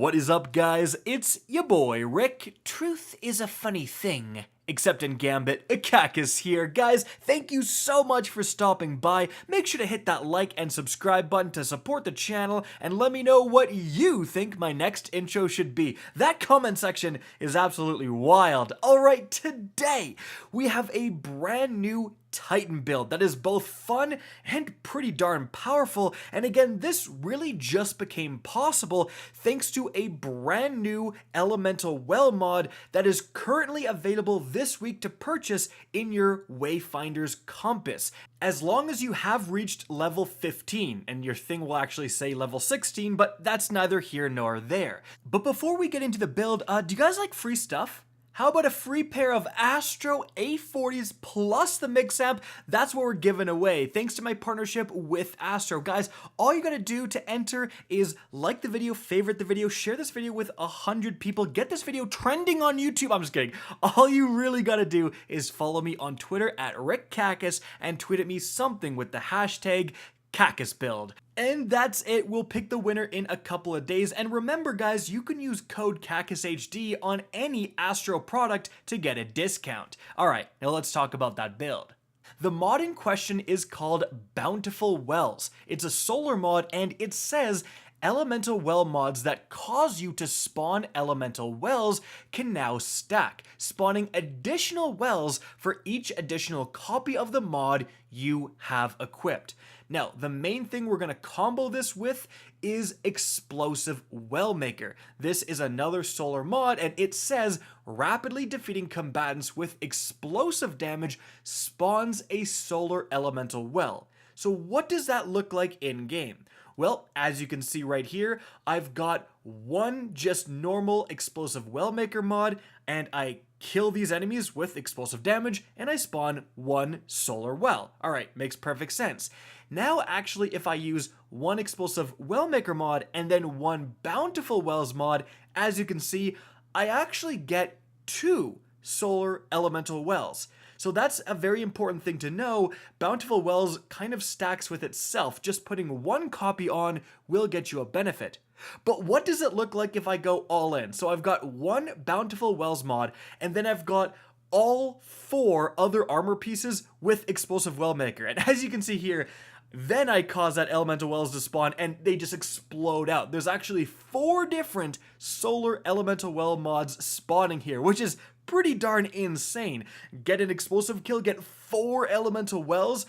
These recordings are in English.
What is up, guys? It's your boy, Rick. Truth is a funny thing. Except in Gambit, Kackis here. Guys, thank you so much for stopping by. Make sure to hit that like and subscribe button to support the channel, and let me know what you think my next intro should be. That comment section is absolutely wild. Alright, today we have a brand new Titan build that is both fun and pretty darn powerful, and again, this really just became possible thanks to a brand new Elemental Well mod that is currently available this week to purchase in your Wayfinder's compass. As long as you have reached level 15, and your thing will actually say level 16, but that's neither here nor there. But before we get into the build, do you guys like free stuff? How about a free pair of Astro A40s plus the mix amp? That's what we're giving away thanks to my partnership with Astro. Guys, all you gotta do to enter is like the video, favorite the video, share this video with 100 people, get this video trending on YouTube. I'm just kidding. All you really gotta do is follow me on Twitter at RickKackis and tweet at me something with the hashtag KackisBuild. And that's it. We'll pick the winner in a couple of days. And remember, guys, you can use code KackisHD on any Astro product to get a discount. Alright, now let's talk about that build. The mod in question is called Bountiful Wells. It's a solar mod, and it says elemental well mods that cause you to spawn elemental wells can now stack, spawning additional wells for each additional copy of the mod you have equipped. Now, the main thing we're going to combo this with is Explosive Well Maker. This is another solar mod, and it says rapidly defeating combatants with explosive damage spawns a solar elemental well. So what does that look like in game? Well, as you can see right here, I've got one just normal Explosive Well Maker mod, and I kill these enemies with explosive damage, and I spawn one solar well. Alright, makes perfect sense. Now, actually, if I use one Explosive Well Maker mod and then one Bountiful Wells mod, as you can see, I actually get two solar elemental wells. So that's a very important thing to know. Bountiful Wells kind of stacks with itself. Just putting one copy on will get you a benefit. But what does it look like if I go all in? So I've got one Bountiful Wells mod, and then I've got all four other armor pieces with Explosive Well Maker. And as you can see here, then I cause that elemental wells to spawn, and they just explode out. There's actually four different solar elemental well mods spawning here, which is pretty darn insane. Get an explosive kill, get four elemental wells,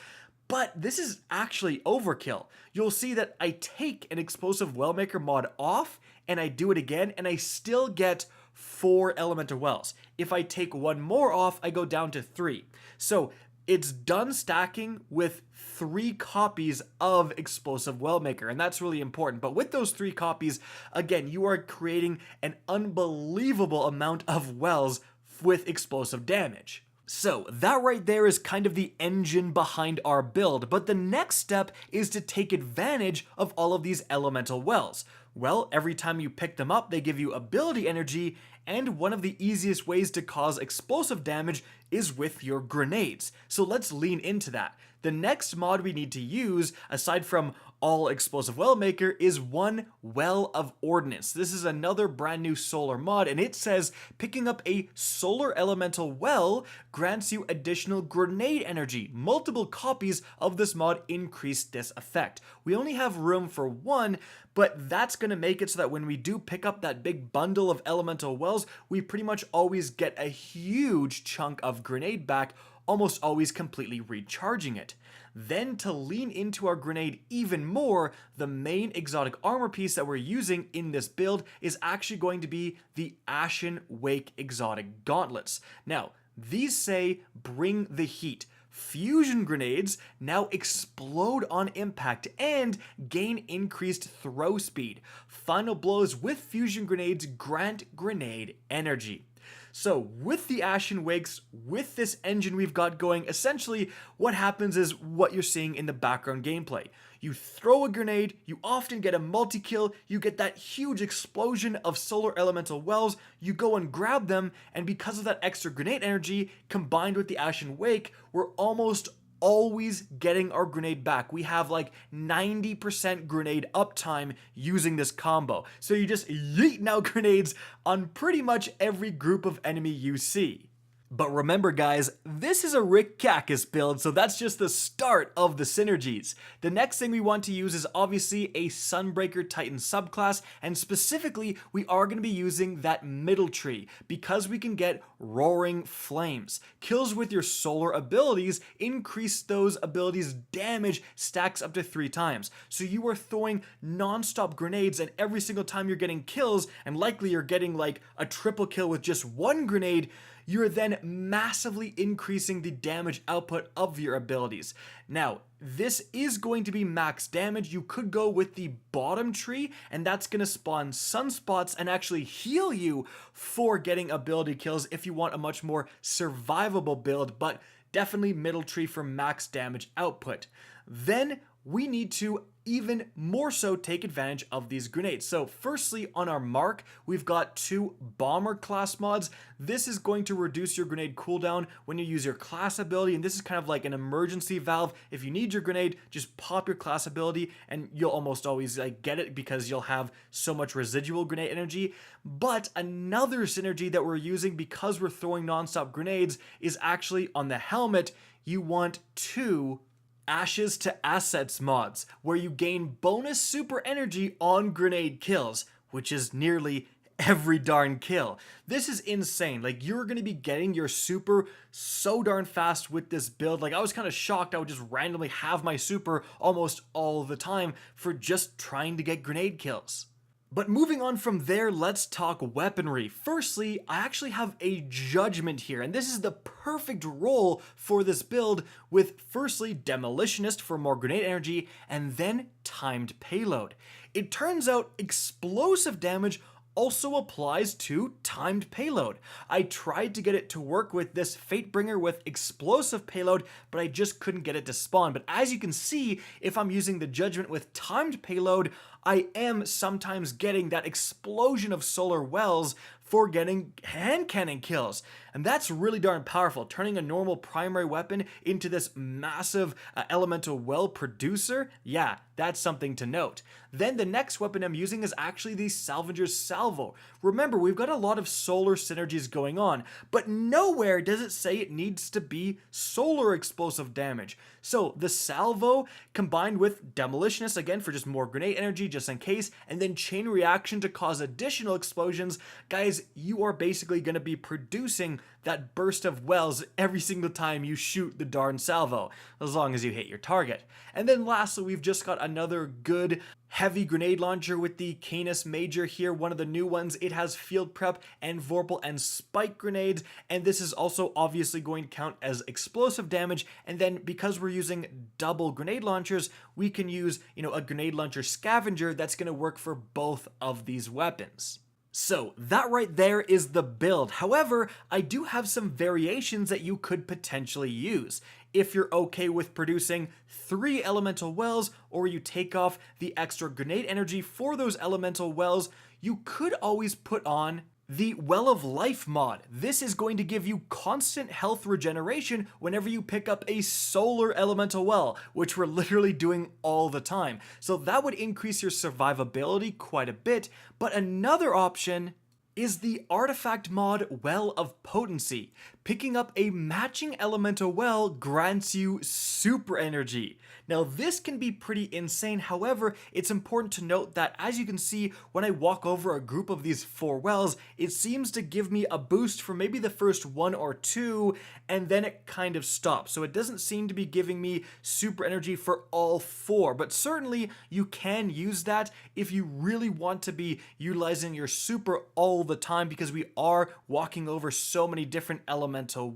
but this is actually overkill. You'll see that I take an Explosive Well Maker mod off, and I do it again, and I still get four elemental wells. If I take one more off, I go down to three. So it's done stacking with three copies of Explosive Well Maker, and that's really important. But with those three copies, again, you are creating an unbelievable amount of wells with explosive damage. So that right there is kind of the engine behind our build, but the next step is to take advantage of all of these elemental wells. Well, every time you pick them up, they give you ability energy, and one of the easiest ways to cause explosive damage is with your grenades. So let's lean into that. The next mod we need to use, aside from all Explosive Well Maker, is one Well of Ordnance. This is another brand new solar mod, and it says picking up a solar elemental well grants you additional grenade energy. Multiple copies of this mod increase this effect. We only have room for one, but that's going to make it so that when we do pick up that big bundle of elemental wells, we pretty much always get a huge chunk of grenade back, almost always completely recharging it. Then, to lean into our grenade even more, the main exotic armor piece that we're using in this build is actually going to be the Ashen Wake exotic gauntlets. Now, these say bring the heat. Fusion grenades now explode on impact and gain increased throw speed. Final blows with fusion grenades grant grenade energy. So with the Ashen Wakes, with this engine we've got going, essentially what happens is what you're seeing in the background gameplay. You throw a grenade, you often get a multi-kill, you get that huge explosion of solar elemental wells, you go and grab them, and because of that extra grenade energy combined with the Ashen Wake, we're almost always getting our grenade back. We have like 90% grenade uptime using this combo. So you just yeet out grenades on pretty much every group of enemy you see. But remember guys, this is a Rick Kackis build, so that's just the start of the synergies. The next thing we want to use is obviously a Sunbreaker Titan subclass, and specifically we are going to be using that middle tree because we can get Roaring Flames. Kills with your solar abilities increase those abilities' damage stacks up to 3 times. So you are throwing non-stop grenades, and every single time you're getting kills, and likely you're getting like a triple kill with just one grenade, you're then massively increasing the damage output of your abilities. Now, this is going to be max damage. You could go with the bottom tree, and that's going to spawn sunspots and actually heal you for getting ability kills if you want a much more survivable build, but definitely middle tree for max damage output. Then we need to even more so take advantage of these grenades. So firstly, on our mark, we've got 2 bomber class mods. This is going to reduce your grenade cooldown when you use your class ability, and this is kind of like an emergency valve. If you need your grenade, just pop your class ability and you'll almost always get it because you'll have so much residual grenade energy. But another synergy that we're using because we're throwing non-stop grenades is actually on the helmet. You want 2 Ashes to Assets mods, where you gain bonus super energy on grenade kills, which is nearly every darn kill. This is insane. Like, you're going to be getting your super so darn fast with this build. Like, I was kind of shocked I would just randomly have my super almost all the time for just trying to get grenade kills. But moving on from there, let's talk weaponry. Firstly, I actually have a Judgment here, and this is the perfect role for this build with firstly Demolitionist for more grenade energy, and then Timed Payload. It turns out explosive damage also applies to Timed Payload. I tried to get it to work with this Fatebringer with explosive payload, but I just couldn't get it to spawn. But as you can see, if I'm using the Judgment with Timed Payload, I am sometimes getting that explosion of solar wells for getting hand cannon kills. And that's really darn powerful, turning a normal primary weapon into this massive elemental well producer. Yeah, that's something to note. Then the next weapon I'm using is actually the Salvager's Salvo. Remember, we've got a lot of solar synergies going on, but nowhere does it say it needs to be solar explosive damage. So the Salvo combined with Demolitionist, again for just more grenade energy just in case, and then Chain Reaction to cause additional explosions, guys, you are basically going to be producing that burst of wells every single time you shoot the darn salvo, as long as you hit your target. And then lastly, we've just got another good heavy grenade launcher with the Canis Major here, one of the new ones. It has field prep and Vorpal and spike grenades, and this is also obviously going to count as explosive damage. And then because we're using double grenade launchers, we can use, a grenade launcher scavenger that's going to work for both of these weapons. So that right there is the build. However, I do have some variations that you could potentially use. If you're okay with producing 3 elemental wells, or you take off the extra grenade energy for those elemental wells, you could always put on the Well of Life mod. This is going to give you constant health regeneration whenever you pick up a solar elemental well, which we're literally doing all the time. So that would increase your survivability quite a bit. But another option is the artifact mod Well of Potency. Picking up a matching elemental well grants you super energy. Now this can be pretty insane, however, it's important to note that as you can see, when I walk over a group of these 4 wells, it seems to give me a boost for maybe the first 1 or 2, and then it kind of stops. So it doesn't seem to be giving me super energy for all 4, but certainly you can use that if you really want to be utilizing your super all the time, because we are walking over so many different elemental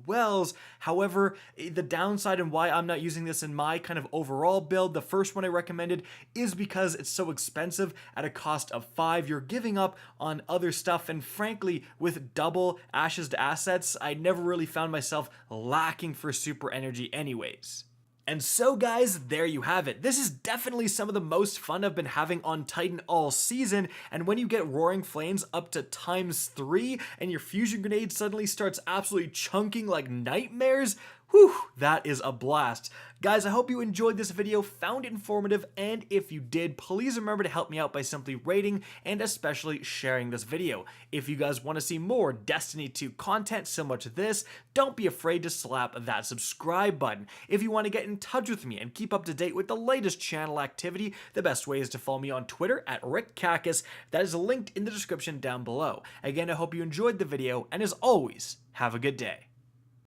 wells. However, the downside and why I'm not using this in my kind of overall build, the first one I recommended, is because it's so expensive at a cost of 5. You're giving up on other stuff, and frankly, with double Ashes to Assets, I never really found myself lacking for super energy anyways. And so guys, there you have it. This is definitely some of the most fun I've been having on Titan all season, and when you get Roaring Flames up to ×3 and your fusion grenade suddenly starts absolutely chunking like nightmares, Whew, that is a blast. Guys, I hope you enjoyed this video, found it informative, and if you did, please remember to help me out by simply rating and especially sharing this video. If you guys want to see more Destiny 2 content similar to this, don't be afraid to slap that subscribe button. If you want to get in touch with me and keep up to date with the latest channel activity, the best way is to follow me on Twitter at RickKackis. That is linked in the description down below. Again, I hope you enjoyed the video, and as always, have a good day.